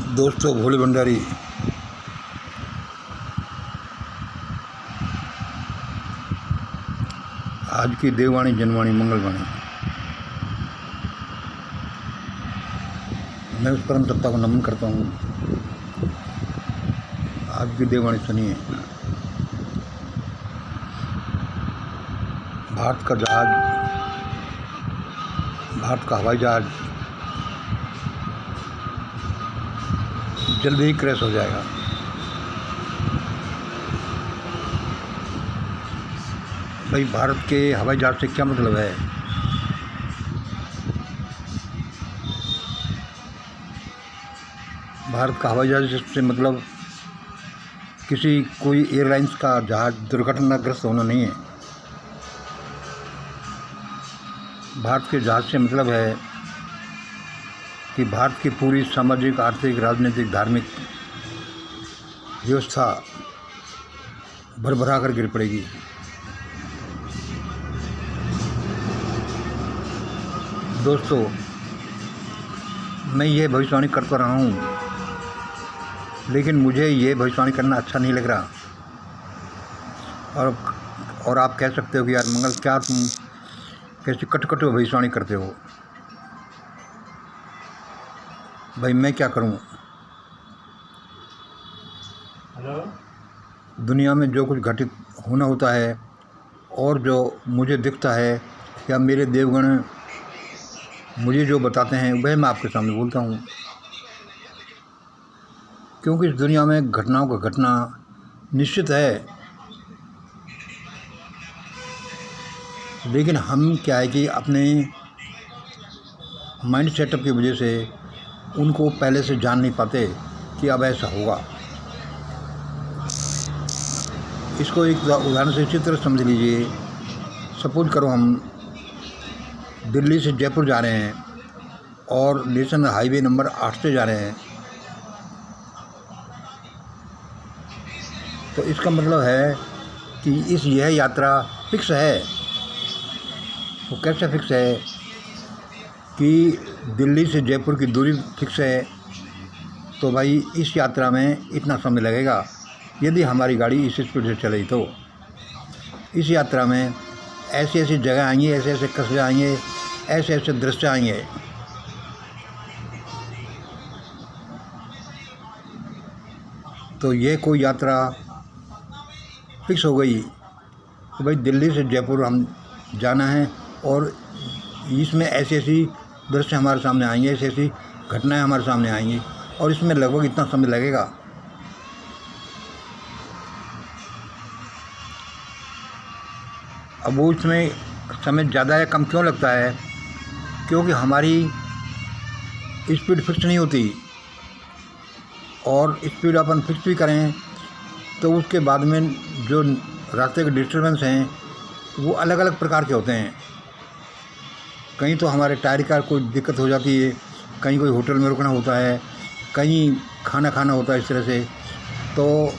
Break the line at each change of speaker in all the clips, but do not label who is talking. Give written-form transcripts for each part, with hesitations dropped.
दोस्तों, भोले भंडारी आज की देववाणी जनवाणी मंगलवाणी। मैं उस परम सत्ता को नमन करता हूँ। आज की देववाणी सुनिए। भारत का जहाज, भारत का हवाई जहाज जल्द ही क्रैश हो जाएगा। भाई, भारत के हवाई जहाज से क्या मतलब है? भारत का हवाई जहाज से मतलब कोई एयरलाइंस का जहाज दुर्घटनाग्रस्त होना नहीं है। भारत के जहाज से मतलब है कि भारत की पूरी सामाजिक, आर्थिक, राजनीतिक, धार्मिक व्यवस्था भरभरा कर गिर पड़ेगी। दोस्तों, मैं ये भविष्यवाणी करता रहा हूँ, लेकिन मुझे ये भविष्यवाणी करना अच्छा नहीं लग रहा। और आप कह सकते हो कि यार मंगल, क्या तुम कैसी कट भविष्यवाणी करते हो? भाई, मैं क्या करूं? दुनिया में जो कुछ घटित होना होता है और जो मुझे दिखता है या मेरे देवगण मुझे जो बताते हैं, वह मैं आपके सामने बोलता हूँ। क्योंकि इस दुनिया में घटनाओं का घटना निश्चित है, लेकिन हम क्या है कि अपने माइंड सेटअप की वजह से उनको पहले से जान नहीं पाते कि अब ऐसा होगा। इसको एक उदाहरण से इसी तरह समझ लीजिए। सपोज करो हम दिल्ली से जयपुर जा रहे हैं और नेशनल हाईवे नंबर 8 से जा रहे हैं, तो इसका मतलब है कि यह यात्रा फिक्स है। वो कैसे फिक्स है कि दिल्ली से जयपुर की दूरी फिक्स है, तो भाई इस यात्रा में इतना समय लगेगा। यदि हमारी गाड़ी इस स्पीड से चले तो इस यात्रा में ऐसी ऐसी जगह आएंगी, ऐसे ऐसे कस्बे आएंगे, ऐसे ऐसे दृश्य आएंगे। तो ये कोई यात्रा फिक्स हो गई कि भाई दिल्ली से जयपुर हम जाना है और इसमें ऐसी ऐसी दृश्य हमारे सामने आएंगे, ऐसी ऐसी घटनाएं हमारे सामने आएंगी और इसमें लगभग इतना समय लगेगा। अब वो इसमें समय ज़्यादा या कम क्यों लगता है? क्योंकि हमारी स्पीड फिक्स नहीं होती, और स्पीड अपन फिक्स भी करें तो उसके बाद में जो रास्ते के डिस्टर्बेंस हैं वो अलग अलग प्रकार के होते हैं। कहीं तो हमारे टायर का कोई दिक्कत हो जाती है, कहीं कोई होटल में रुकना होता है, कहीं खाना खाना होता है, इस तरह से। तो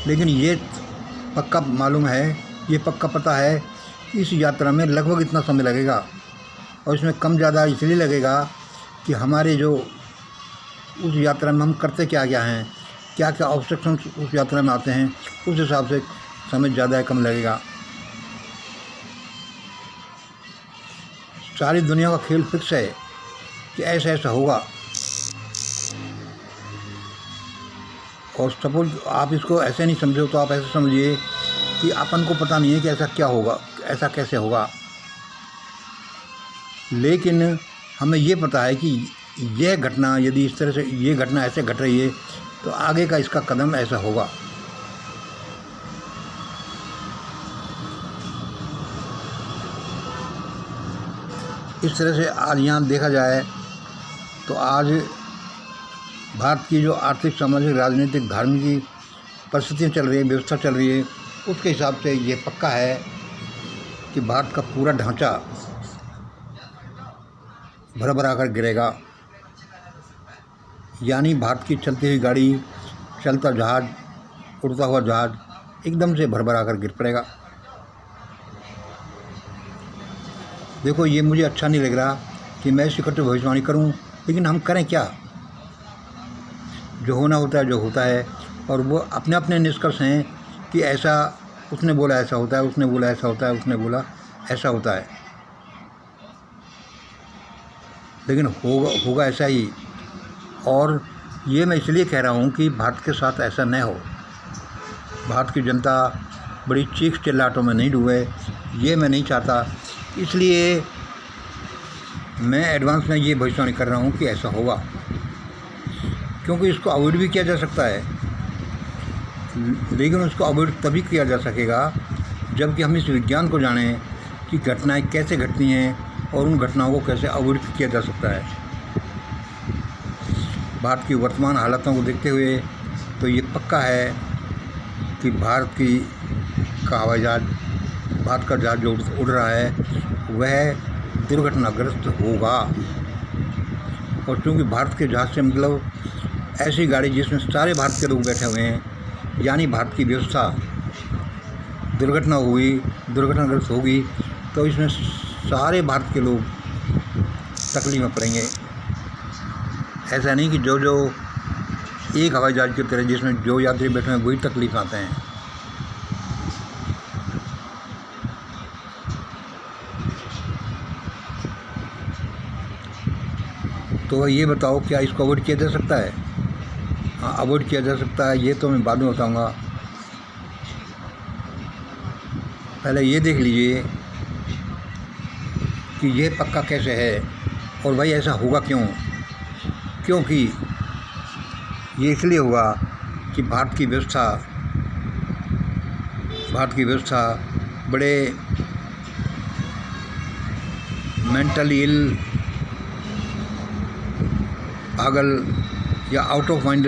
लेकिन ये पक्का मालूम है, ये पक्का पता है कि इस यात्रा में लगभग इतना समय लगेगा, और इसमें कम ज़्यादा इसलिए लगेगा कि हमारे जो उस यात्रा में हम करते क्या क्या हैं, क्या क्या ऑब्स्ट्रक्शंस उस यात्रा में आते हैं, उस हिसाब से समय ज़्यादा या कम लगेगा। सारी दुनिया का खेल फिक्स है कि ऐसा ऐसा होगा। और सपोज आप इसको ऐसे नहीं समझो तो आप ऐसे समझिए कि अपन को पता नहीं है कि ऐसा क्या होगा, ऐसा कैसे होगा, लेकिन हमें ये पता है कि यह घटना, यदि इस तरह से ये घटना ऐसे घट रही है तो आगे का इसका कदम ऐसा होगा। इस तरह से आज यहाँ देखा जाए तो आज भारत की जो आर्थिक, सामाजिक, राजनीतिक, धार्मिक परिस्थितियाँ चल रही है, व्यवस्था चल रही है, उसके हिसाब से ये पक्का है कि भारत का पूरा ढांचा भरभरा कर गिरेगा। यानी भारत की चलती हुई गाड़ी, चलता जहाज, उड़ता हुआ जहाज एकदम से भरभरा कर गिर पड़ेगा। देखो, ये मुझे अच्छा नहीं लग रहा कि मैं इसकी कटु भविष्यवाणी करूं, लेकिन हम करें क्या? जो होना होता है जो होता है, और वो अपने अपने निष्कर्ष हैं कि ऐसा उसने बोला ऐसा होता है, उसने बोला ऐसा होता है, उसने बोला ऐसा होता है, लेकिन होगा ऐसा ही। और ये मैं इसलिए कह रहा हूँ कि भारत के साथ ऐसा न हो। भारत की जनता बड़ी चीख चिल्लाहटों में नहीं डूबे, ये मैं नहीं चाहता। इसलिए मैं एडवांस में ये भविष्यवाणी कर रहा हूँ कि ऐसा होगा, क्योंकि इसको अवॉइड भी किया जा सकता है, लेकिन उसको अवॉइड तभी किया जा सकेगा जबकि हम इस विज्ञान को जानें कि घटनाएं कैसे घटती हैं और उन घटनाओं को कैसे अवॉइड किया जा सकता है। भारत की वर्तमान हालातों को देखते हुए तो ये पक्का है कि भारत का हवाई जहाज़, भारत का जहाज़ जो उड़ रहा है वह दुर्घटनाग्रस्त होगा। और चूँकि भारत के जहाज़ से मतलब ऐसी गाड़ी जिसमें सारे भारत के लोग बैठे हुए हैं, यानी भारत की व्यवस्था दुर्घटनाग्रस्त होगी तो इसमें सारे भारत के लोग तकलीफ में पड़ेंगे। ऐसा नहीं कि जो एक हवाई जहाज़ की तरह जिसमें जो यात्री बैठे हैं वही तकलीफ आते हैं। तो ये बताओ क्या इसको अवॉइड किया जा सकता है? हाँ, अवॉइड किया जा सकता है, ये तो मैं बाद में बताऊंगा। पहले ये देख लीजिए कि ये पक्का कैसे है और भाई ऐसा होगा क्यों। क्योंकि ये इसलिए होगा कि भारत की व्यवस्था बड़े मेंटली इल, पागल या आउट ऑफ माइंड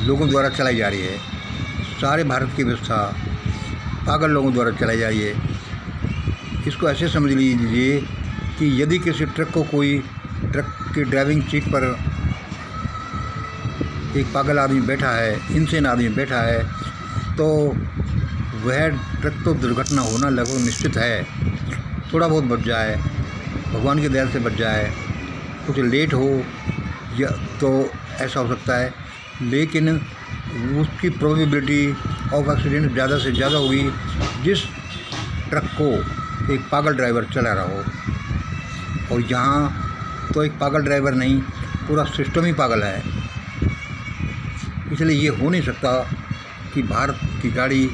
लोगों द्वारा चलाई जा रही है। सारे भारत की व्यवस्था पागल लोगों द्वारा चलाई जा रही है। इसको ऐसे समझ लीजिए कि यदि किसी ट्रक की ड्राइविंग सीट पर एक पागल आदमी बैठा है, इनसेन आदमी बैठा है, तो वह ट्रक तो दुर्घटना होना लगभग निश्चित है। थोड़ा बहुत बच जाए, भगवान की दया से बच जाए, कुछ लेट हो या तो ऐसा हो सकता है, लेकिन उसकी प्रोबेबिलिटी ऑफ एक्सीडेंट ज़्यादा से ज़्यादा होगी जिस ट्रक को एक पागल ड्राइवर चला रहा हो। और यहाँ तो एक पागल ड्राइवर नहीं, पूरा सिस्टम ही पागल है। इसलिए ये हो नहीं सकता कि भारत की गाड़ी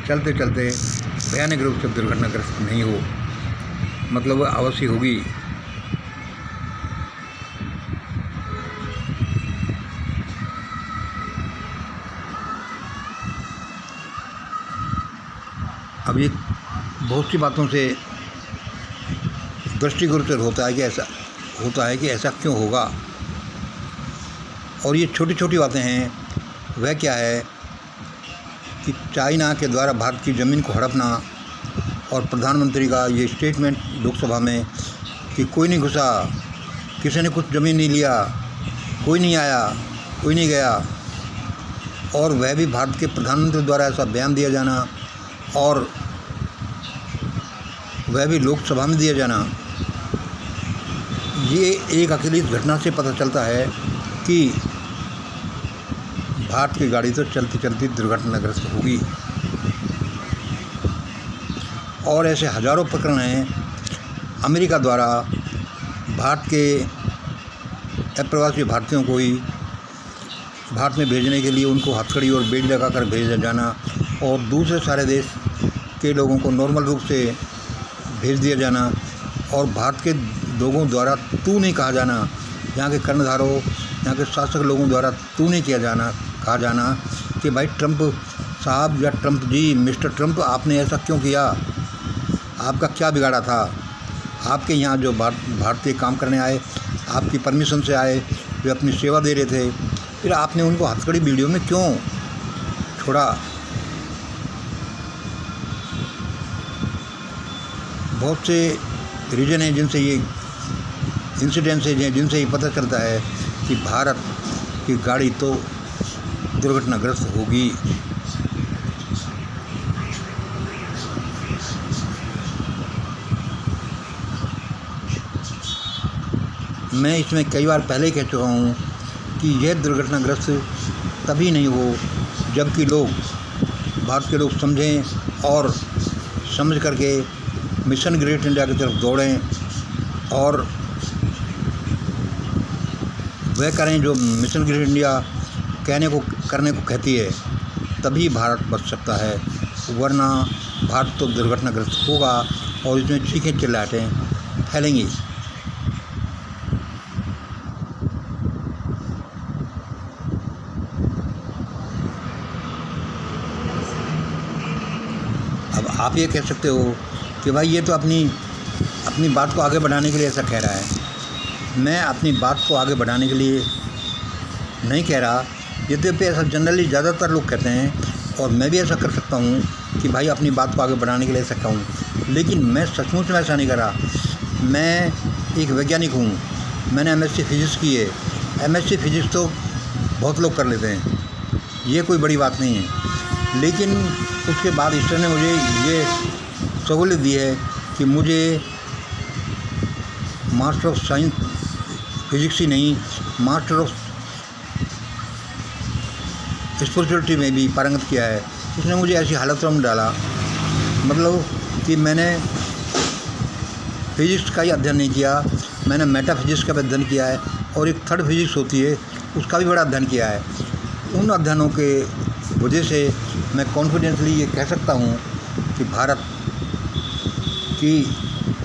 चलते चलते भयानक रूप से दुर्घटनाग्रस्त नहीं हो, मतलब अवश्य होगी। अब ये बहुत सी बातों से दृष्टिगोचर होता है कि ऐसा क्यों होगा। और ये छोटी छोटी बातें हैं। वह क्या है कि चाइना के द्वारा भारत की ज़मीन को हड़पना और प्रधानमंत्री का ये स्टेटमेंट लोकसभा में कि कोई नहीं घुसा, किसी ने कुछ ज़मीन नहीं लिया, कोई नहीं आया, कोई नहीं गया, और वह भी भारत के प्रधानमंत्री द्वारा ऐसा बयान दिया जाना और वह भी लोकसभा में दिया जाना, ये एक अकेली घटना से पता चलता है कि भारत की गाड़ी तो चलती चलती दुर्घटनाग्रस्त होगी। और ऐसे हज़ारों प्रकरण हैं अमेरिका द्वारा भारत के अप्रवासी भारतीयों को ही भारत में भेजने के लिए उनको हथकड़ी और बेड़ी लगा कर भेजा जाना और दूसरे सारे देश के लोगों को नॉर्मल रूप से भेज दिया जाना, और भारत के लोगों द्वारा तू नहीं कहा जाना, यहाँ के कर्णधारों, यहाँ के शासक लोगों द्वारा तू नहीं कहा जाना कि भाई ट्रंप साहब या ट्रंप जी, मिस्टर ट्रंप, आपने ऐसा क्यों किया, आपका क्या बिगाड़ा था, आपके यहाँ जो भारतीय काम करने आए, आपकी परमिशन से आए, वे अपनी सेवा दे रहे थे, फिर आपने उनको हथकड़ी वीडियो में क्यों छोड़ा। बहुत से रीजन हैं जिनसे ये इंसिडेंट्स हैं जिनसे ये पता चलता है कि भारत की गाड़ी तो दुर्घटनाग्रस्त होगी। मैं इसमें कई बार पहले ही कह चुका हूँ कि यह दुर्घटनाग्रस्त तभी नहीं हो जबकि लोग, भारत के लोग समझें और समझ करके मिशन ग्रेट इंडिया की तरफ दौड़ें और वह करें जो मिशन ग्रेट इंडिया करने को कहती है। तभी भारत बच सकता है, वरना भारत तो दुर्घटनाग्रस्त होगा और इसमें चीखें चिल्लाहटें फैलेंगी। अब आप ये कह सकते हो कि भाई ये तो अपनी बात को आगे बढ़ाने के लिए ऐसा कह रहा है। मैं अपनी बात को आगे बढ़ाने के लिए नहीं कह रहा, यद्यपि ऐसा जनरली ज़्यादातर लोग कहते हैं और मैं भी ऐसा कर सकता हूँ कि भाई अपनी बात को आगे बढ़ाने के लिए ऐसा कहूँ, लेकिन मैं सचमुच में ऐसा नहीं कर रहा। मैं एक वैज्ञानिक हूँ, मैंने MSc फिज़िक्स की है। MSc फिज़िक्स तो बहुत लोग कर लेते हैं, ये कोई बड़ी बात नहीं है। लेकिन उसके बाद ईश्वर ने मुझे ये सहूलियत दी है कि मुझे मास्टर ऑफ साइंस फिज़िक्स ही नहीं, मास्टर ऑफ स्पिरिचुअलिटी में भी पारंगत किया है। उसने मुझे ऐसी हालतों में डाला, मतलब कि मैंने फिज़िक्स का ही अध्ययन नहीं किया, मैंने मेटाफिज़िक्स का भी अध्ययन किया है और एक थर्ड फिज़िक्स होती है उसका भी बड़ा अध्ययन किया है। उन अध्ययनों के वजह से मैं कॉन्फिडेंटली ये कह सकता हूँ कि भारत की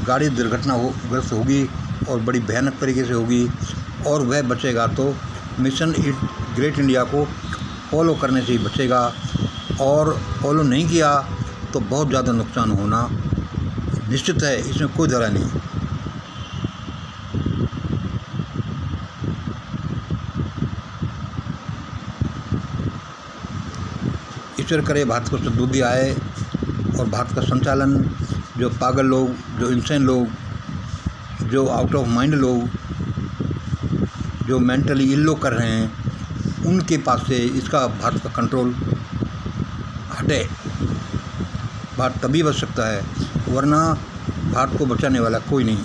गाड़ी दुर्घटनाग्रस्त होगी और बड़ी भयानक तरीके से होगी, और वह बचेगा तो मिशन ग्रेट इंडिया को फॉलो करने से ही बचेगा, और फॉलो नहीं किया तो बहुत ज़्यादा नुकसान होना निश्चित है, इसमें कोई दरा नहीं। ईश्वर करे भारत को सद्बुद्धि आए और भारत का संचालन जो पागल लोग, जो इंसान लोग, जो आउट ऑफ माइंड लोग, जो मेंटली इल लोग कर रहे हैं, उनके पास से इसका भारत का कंट्रोल हटे। भारत तभी बच सकता है, वरना भारत को बचाने वाला कोई नहीं।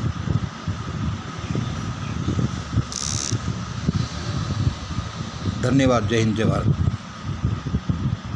धन्यवाद। जय हिंद, जय भारत।